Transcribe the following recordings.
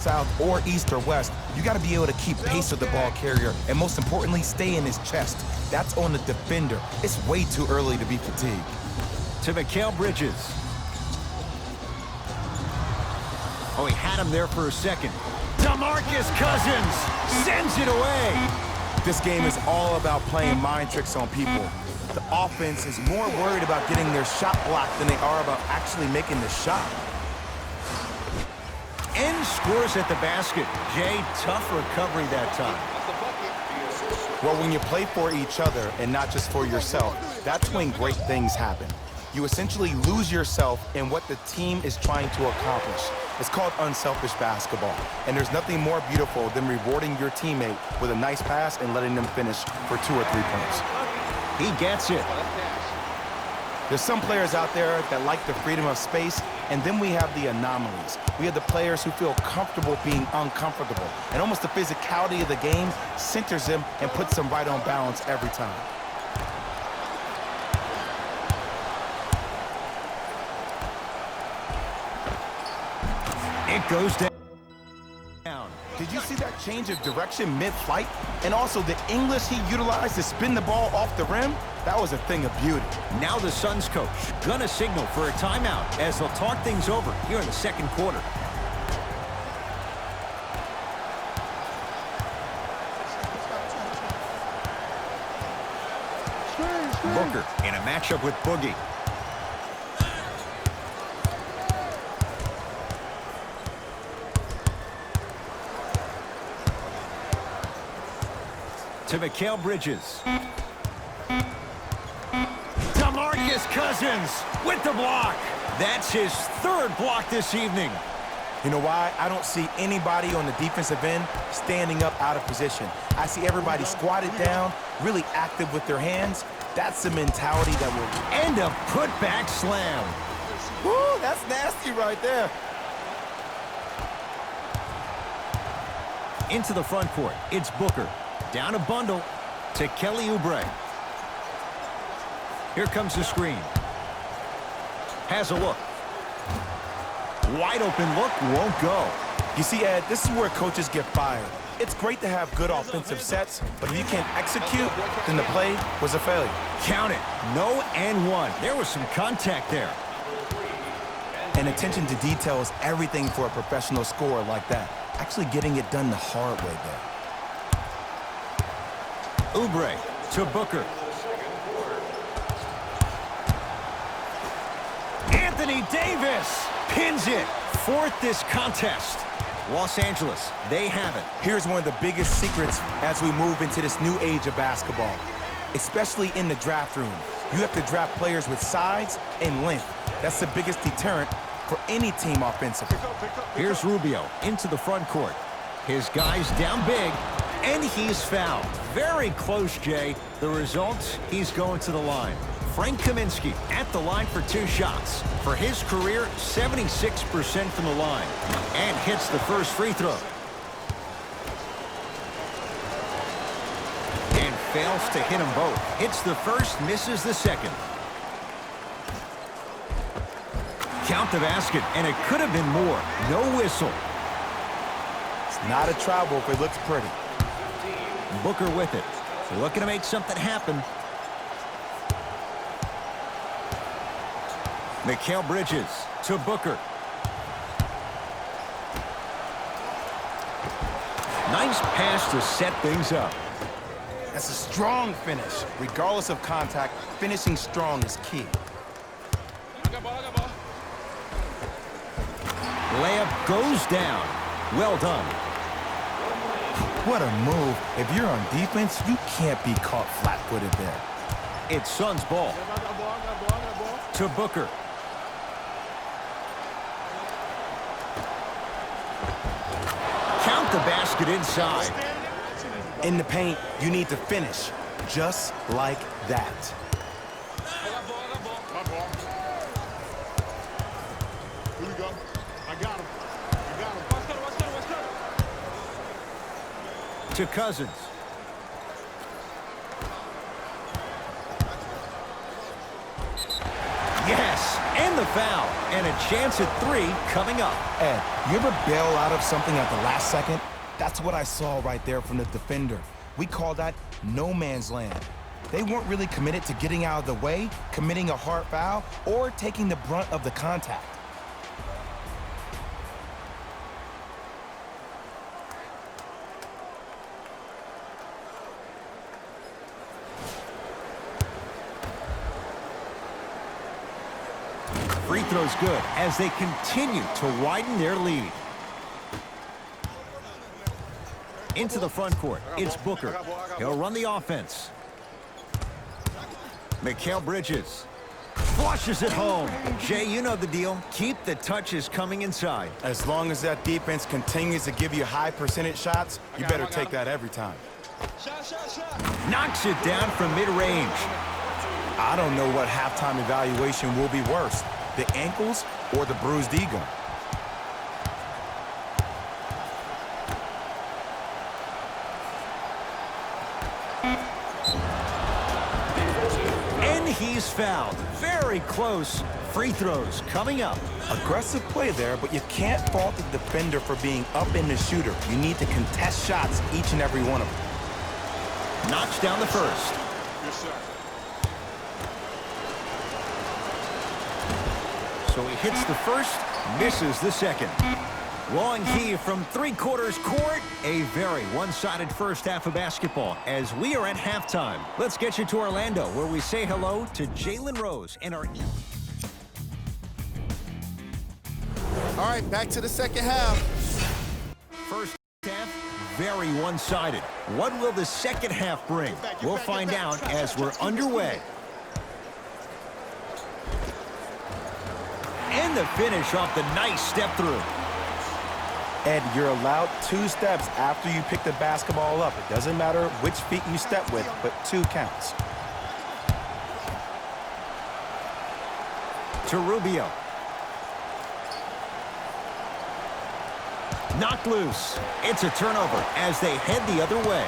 south, or east or west, you got to be able to keep pace with the ball carrier and most importantly, stay in his chest. That's on the defender. It's way too early to be fatigued. To Mikal Bridges. Oh, he had him there for a second. DeMarcus Cousins sends it away. This game is all about playing mind tricks on people. The offense is more worried about getting their shot blocked than they are about actually making the shot. And scores at the basket. Jay, tough recovery that time. Well, when you play for each other and not just for yourself, that's when great things happen. You essentially lose yourself in what the team is trying to accomplish. It's called unselfish basketball. And there's nothing more beautiful than rewarding your teammate with a nice pass and letting them finish for 2 or 3 points. He gets it. There's some players out there that like the freedom of space, and then we have the anomalies. We have the players who feel comfortable being uncomfortable, and almost the physicality of the game centers them and puts them right on balance every time. It goes down. Did you see that change of direction mid-flight? And also the English he utilized to spin the ball off the rim? That was a thing of beauty. Now the Suns coach gonna signal for a timeout as they'll talk things over here in the second quarter. Booker in a matchup with Boogie. To Mikal Bridges. DeMarcus Cousins with the block. That's his 3rd block this evening. You know why? I don't see anybody on the defensive end standing up out of position. I see everybody squatted down, really active with their hands. That's the mentality that will... And a putback slam. Woo, that's nasty right there. Into the front court, it's Booker. Down a bundle to Kelly Oubre. Here comes the screen. Has a look. Wide open look, won't go. You see, Ed, this is where coaches get fired. It's great to have good offensive sets, but if you can't execute, then the play was a failure. Count it. No and one. There was some contact there. And attention to detail is everything for a professional scorer like that. Actually getting it done the hard way there. Oubre to Booker. Anthony Davis pins it. 4th this contest. Los Angeles, they have it. Here's one of the biggest secrets as we move into this new age of basketball, especially in the draft room. You have to draft players with size and length. That's the biggest deterrent for any team offensively. Here's Rubio into the front court. His guy's down big, and he's fouled. Very close, Jay. The result, he's going to the line. Frank Kaminsky at the line for 2 shots. For his career, 76% from the line. And hits the first free throw. And fails to hit them both. Hits the first, misses the second. Count the basket, and it could have been more. No whistle. It's not a travel if it looks pretty. Booker with it. Looking to make something happen. Mikal Bridges to Booker. Nice pass to set things up. That's a strong finish. Regardless of contact, finishing strong is key. Layup goes down. Well done. What a move. If you're on defense, you can't be caught flat-footed there. It's Suns ball. To Booker. Count the basket inside. In the paint, you need to finish just like that. To Cousins. Yes, And the foul. And a chance at 3 coming up. Ed, you ever bail out of something at the last second? That's what I saw right there from the defender. We call that no man's land. They weren't really committed to getting out of the way, committing a hard foul, or taking the brunt of the contact. Free throw's good as they continue to widen their lead. Into the front court, it's Booker. He'll run the offense. Mikal Bridges flushes it home. Jay, you know the deal. Keep the touches coming inside. As long as that defense continues to give you high percentage shots, you better take that every time. Knocks it down from mid-range. I don't know what halftime evaluation will be worse, the ankles or the bruised ego. And he's fouled. Very close. Free throws coming up. Aggressive play there, but you can't fault the defender for being up in the shooter. You need to contest shots, each and every one of them. Knocks down the first. Yes, sir. So he hits the first, misses the second. Long key from three-quarters court. A very one-sided first half of basketball as we are at halftime. Let's get you to Orlando, where we say hello to Jalen Rose and our... All right, back to the second half. First half, very one-sided. What will the second half bring? We'll find out as we're underway. And the finish off the nice step through. Ed, you're allowed 2 steps after you pick the basketball up. It doesn't matter which feet you step with, but 2 counts. To Rubio. Knocked loose. It's a turnover as they head the other way.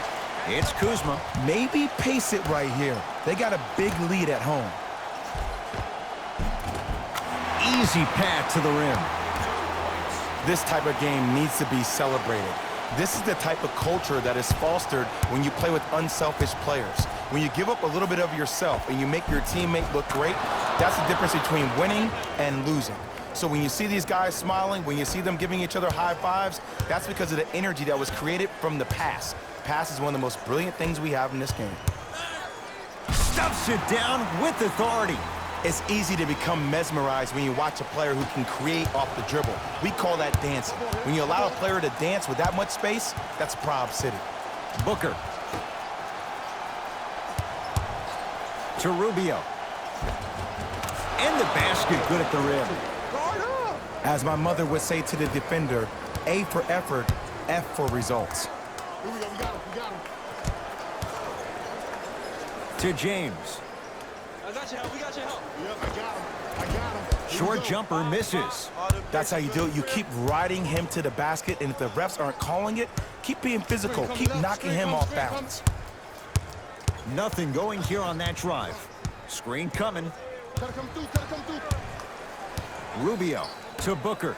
It's Kuzma. Maybe pace it right here. They got a big lead at home. Easy path to the rim. This type of game needs to be celebrated. This is the type of culture that is fostered when you play with unselfish players. When you give up a little bit of yourself and you make your teammate look great, that's the difference between winning and losing. So when you see these guys smiling, when you see them giving each other high fives, that's because of the energy that was created from the pass. Pass is one of the most brilliant things we have in this game. Stuffs it down with authority. It's easy to become mesmerized when you watch a player who can create off the dribble. We call that dancing. When you allow a player to dance with that much space, that's Prob City. Booker. To Rubio. And the basket good at the rim. As my mother would say to the defender, A for effort, F for results. Here we go. We got him. We got him. To James. I got your help. We got your help. Yep, I got him. I got him. Here we Short go. jumper misses. That's how you do it. You keep riding him to the basket, and if the refs aren't calling it, keep being physical. Keep knocking him off balance. Nothing going here on that drive. Screen coming. Gotta come through. Gotta come through. Rubio to Booker.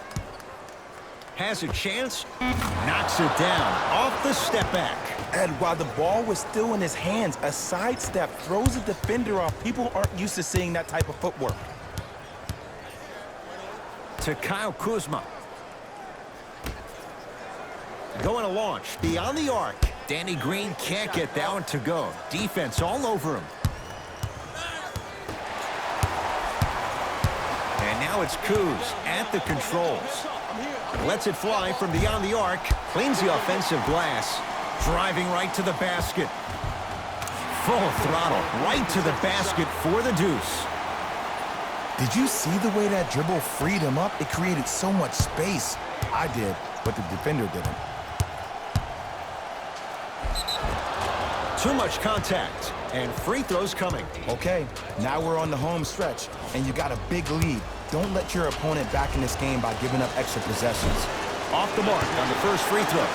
Has a chance. Knocks it down off the step back. And while the ball was still in his hands, a sidestep throws a defender off. People aren't used to seeing that type of footwork. To Kyle Kuzma. Going to launch beyond the arc. Danny Green can't get that one to go. Defense all over him. And now it's Kuz at the controls. Lets it fly from beyond the arc. Cleans the offensive glass. Driving right to the basket. Full throttle right to the basket for the deuce. Did you see the way that dribble freed him up? It created so much space. I did, but the defender didn't. Too much contact, and free throws coming. Okay, now we're on the home stretch, and you got a big lead. Don't let your opponent back in this game by giving up extra possessions. Off the mark on the first free throw.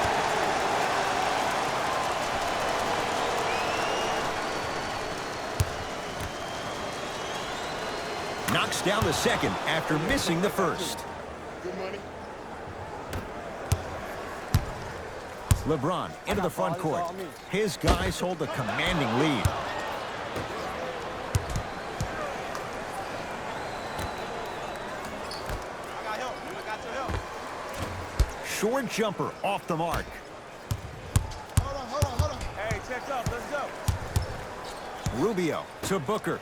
Knocks down the second after missing the first. Good money. LeBron into the front court. His guys hold a commanding lead. Short jumper off the mark. Hold on. Hey, check up. Let's go. Rubio to Booker.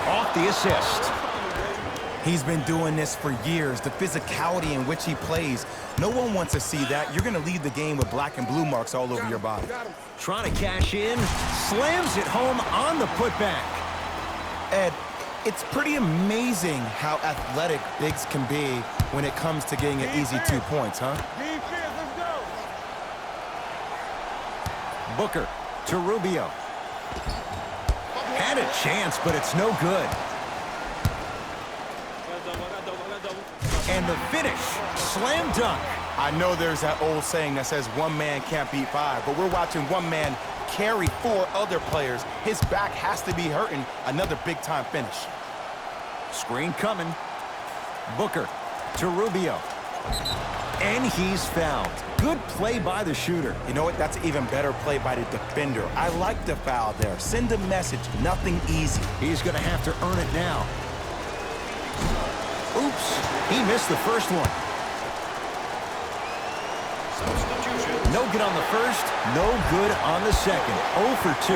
Off the assist. He's been doing this for years. The physicality in which he plays, no one wants to see that. You're going to leave the game with black and blue marks all over your body. Trying to cash in. Slams it home on the putback. Ed, it's pretty amazing how athletic bigs can be when it comes to getting an easy 2 points, huh? Defense, let's go. Booker to Rubio. Had a chance, but it's no good. And the finish, slam dunk. I know there's that old saying that says one man can't beat five, but we're watching one man carry four other players. His back has to be hurting. Another big-time finish. Screen coming. Booker to Rubio. And he's fouled. Good play by the shooter. You know what? That's an even better play by the defender. I like the foul there. Send a message. Nothing easy. He's going to have to earn it now. Oops, he missed the first one. No good on the first, no good on the second. 0 for 2.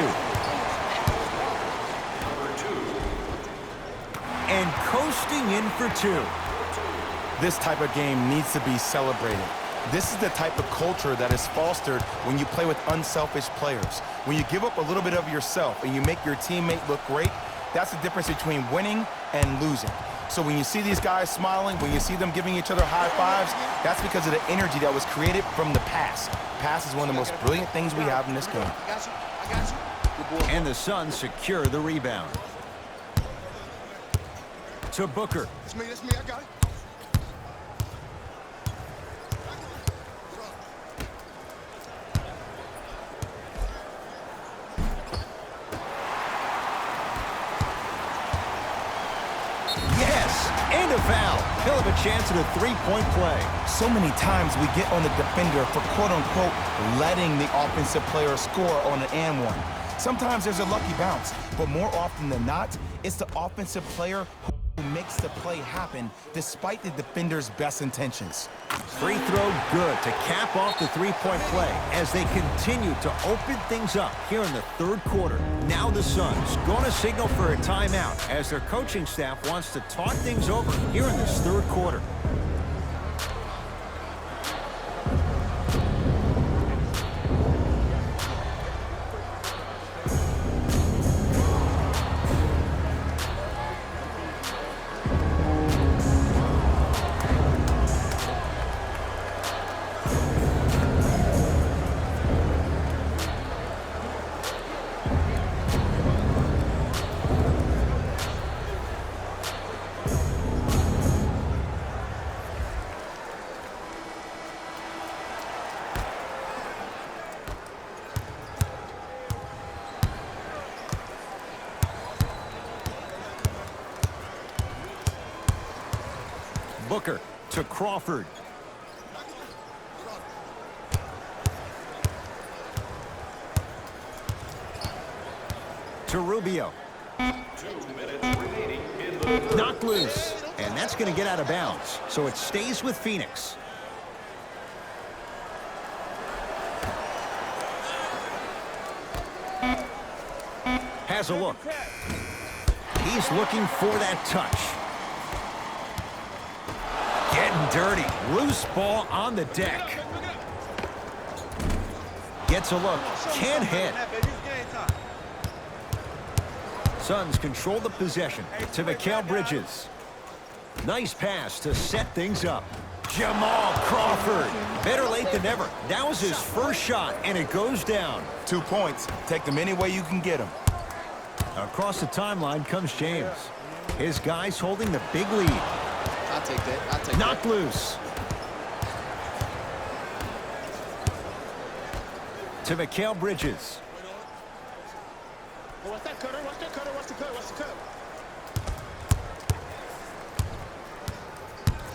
And coasting in for 2. This type of game needs to be celebrated. This is the type of culture that is fostered when you play with unselfish players. When you give up a little bit of yourself and you make your teammate look great, that's the difference between winning and losing. So when you see these guys smiling, when you see them giving each other high fives, that's because of the energy that was created from the pass. Pass is one of the most brilliant things we have in this game. I got you. And the Suns secure the rebound. To Booker. That's me. I got it. And a foul. He'll have a chance at a three-point play. So many times we get on the defender for quote-unquote letting the offensive player score on an and one. Sometimes there's a lucky bounce, but more often than not, it's the offensive player who makes the play happen despite the defender's best intentions. Free throw good to cap off the three-point play as they continue to open things up here in the third quarter. Now the Suns going to signal for a timeout as their coaching staff wants to talk things over here in this third quarter. Booker to Crawford. To Rubio. Knocked loose. And that's going to get out of bounds. So it stays with Phoenix. Has a look. He's looking for that touch. Getting dirty. Loose ball on the deck. Gets a look. Can't hit. Suns control the possession to Mikal Bridges. Nice pass to set things up. Jamal Crawford. Better late than never. That was his first shot, and it goes down. 2 points. Take them any way you can get them. Across the timeline comes James. His guys holding the big lead. I'll take that. Knocked loose. To Mikal Bridges. What's that cutter? What's that cutter? What's the cut? What's the cut?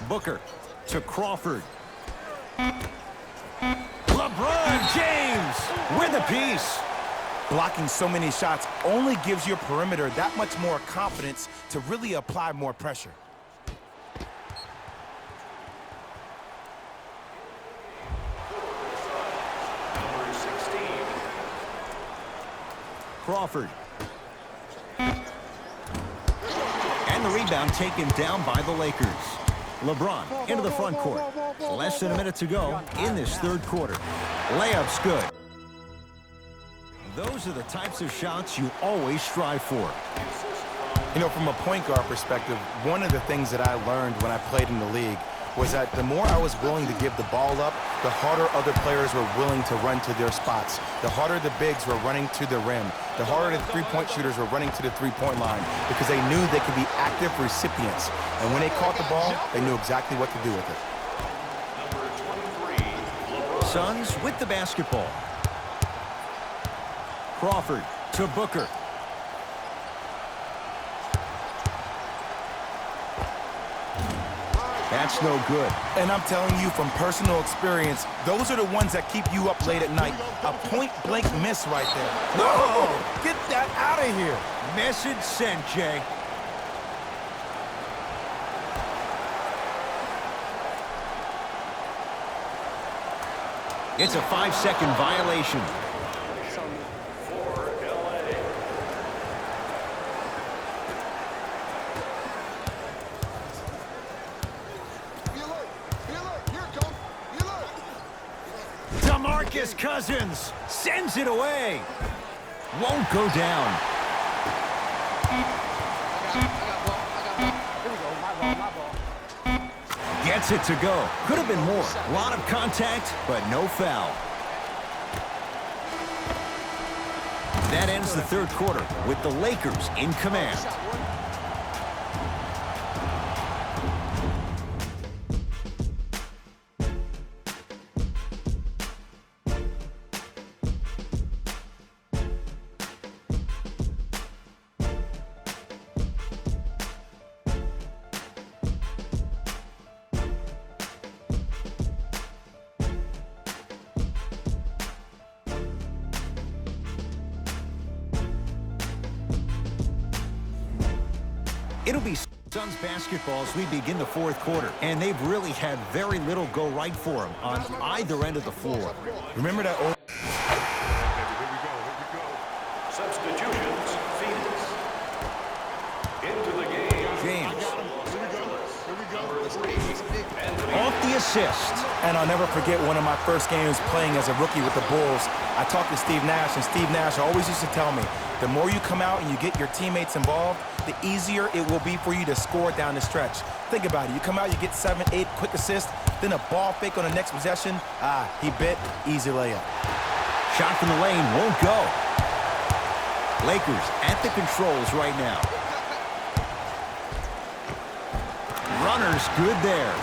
Booker to Crawford. LeBron James with a piece. Blocking so many shots only gives your perimeter that much more confidence to really apply more pressure. Crawford. And the rebound taken down by the Lakers. LeBron into the front court. Less than a minute to go in this third quarter. Layup's good. Those are the types of shots you always strive for. You know, from a point guard perspective, one of the things that I learned when I played in the league was that the more I was willing to give the ball up, the harder other players were willing to run to their spots. The harder the bigs were running to the rim. The harder the three-point shooters were running to the three-point line because they knew they could be active recipients. And when they caught the ball, they knew exactly what to do with it. Suns with the basketball. Crawford to Booker. That's no good. And I'm telling you from personal experience, those are the ones that keep you up late at night. A point-blank miss right there. No! Get that out of here. Message sent, Jay. It's a 5-second violation. DeMarcus Cousins sends it away. Won't go down. Gets it to go. Could have been more. A lot of contact, but no foul. That ends the third quarter with the Lakers in command. It'll be Suns basketball as we begin the fourth quarter, and they've really had very little go right for them on either end of the floor. Remember that old... Here we go. Substitutions, Phoenix. Into the game. James. Off the assist. And I'll never forget one of my first games playing as a rookie with the Bulls. I talked to Steve Nash, and Steve Nash always used to tell me, the more you come out and you get your teammates involved, the easier it will be for you to score down the stretch. Think about it. You come out, you get 7, 8 quick assists, then a ball fake on the next possession. He bit. Easy layup. Shot from the lane won't go. Lakers at the controls right now. Runner's good there.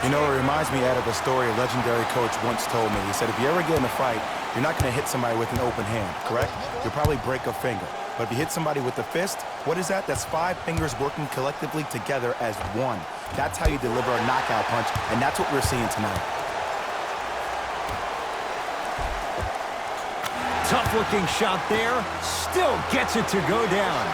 You know, it reminds me out of a story a legendary coach once told me. He said, if you ever get in a fight, you're not going to hit somebody with an open hand, correct? You'll probably break a finger. But if you hit somebody with a fist, what is that? That's 5 fingers working collectively together as one. That's how you deliver a knockout punch, and that's what we're seeing tonight. Tough-looking shot there. Still gets it to go down.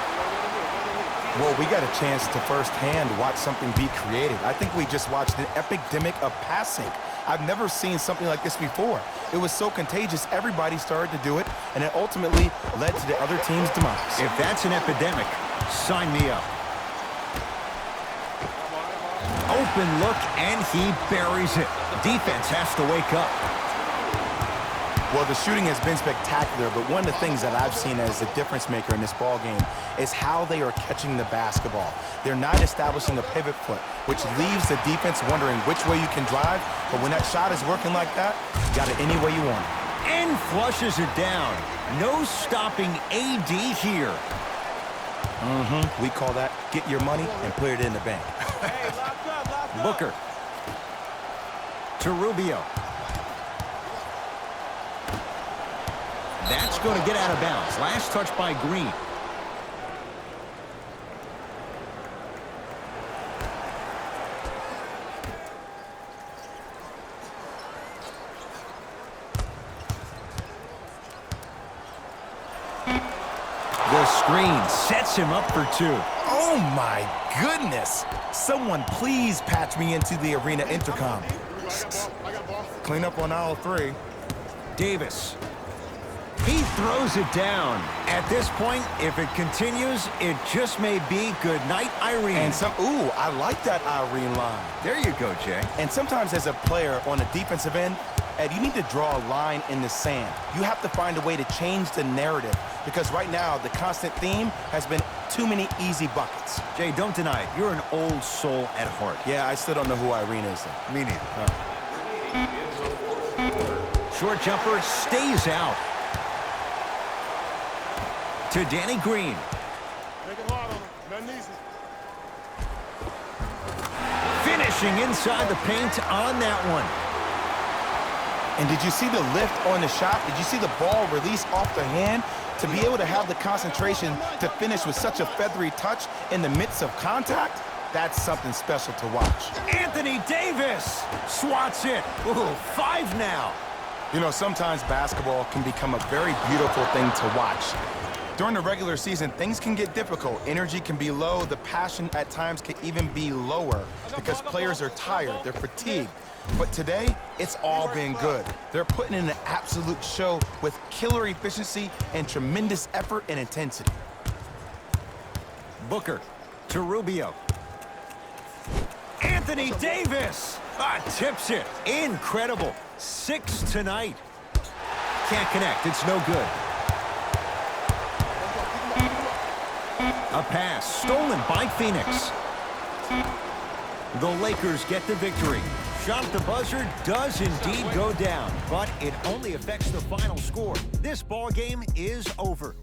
Well, we got a chance to firsthand watch something be created. I think we just watched an epidemic of passing. I've never seen something like this before. It was so contagious, everybody started to do it, and it ultimately led to the other team's demise. If that's an epidemic, sign me up. Open look, and he buries it. Defense has to wake up. Well, the shooting has been spectacular, but one of the things that I've seen as the difference maker in this ball game is how they are catching the basketball. They're not establishing a pivot foot, which leaves the defense wondering which way you can drive, but when that shot is working like that, you got it any way you want it. And flushes it down. No stopping AD here. We call that get your money and put it in the bank. Hey, lock up. Booker to Rubio. That's going to get out of bounds. Last touch by Green. The screen sets him up for two. Oh my goodness! Someone please patch me into the arena intercom. I got ball. Clean up on aisle 3. Davis. He throws it down. At this point, if it continues, it just may be good night, Irene. And ooh, I like that Irene line. There you go, Jay. And sometimes as a player on the defensive end, Ed, you need to draw a line in the sand. You have to find a way to change the narrative because right now the constant theme has been too many easy buckets. Jay, don't deny it. You're an old soul at heart. Yeah, I still don't know who Irene is, though. Me neither. Short jumper stays out. To Danny Green. Make it hard on him. Nothing easy. Finishing inside the paint on that one. And did you see the lift on the shot? Did you see the ball release off the hand? To be able to have the concentration to finish with such a feathery touch in the midst of contact, that's something special to watch. Anthony Davis swats it. Ooh, 5 now. You know, sometimes basketball can become a very beautiful thing to watch. During the regular season, things can get difficult. Energy can be low. The passion at times can even be lower because players are tired. They're fatigued. But today, it's all been good. They're putting in an absolute show with killer efficiency and tremendous effort and intensity. Booker to Rubio. Anthony Davis tips it. Incredible. 6 tonight. Can't connect. It's no good. A pass stolen by Phoenix. The Lakers get the victory. Shot at the buzzer does indeed go down, but it only affects the final score. This ball game is over.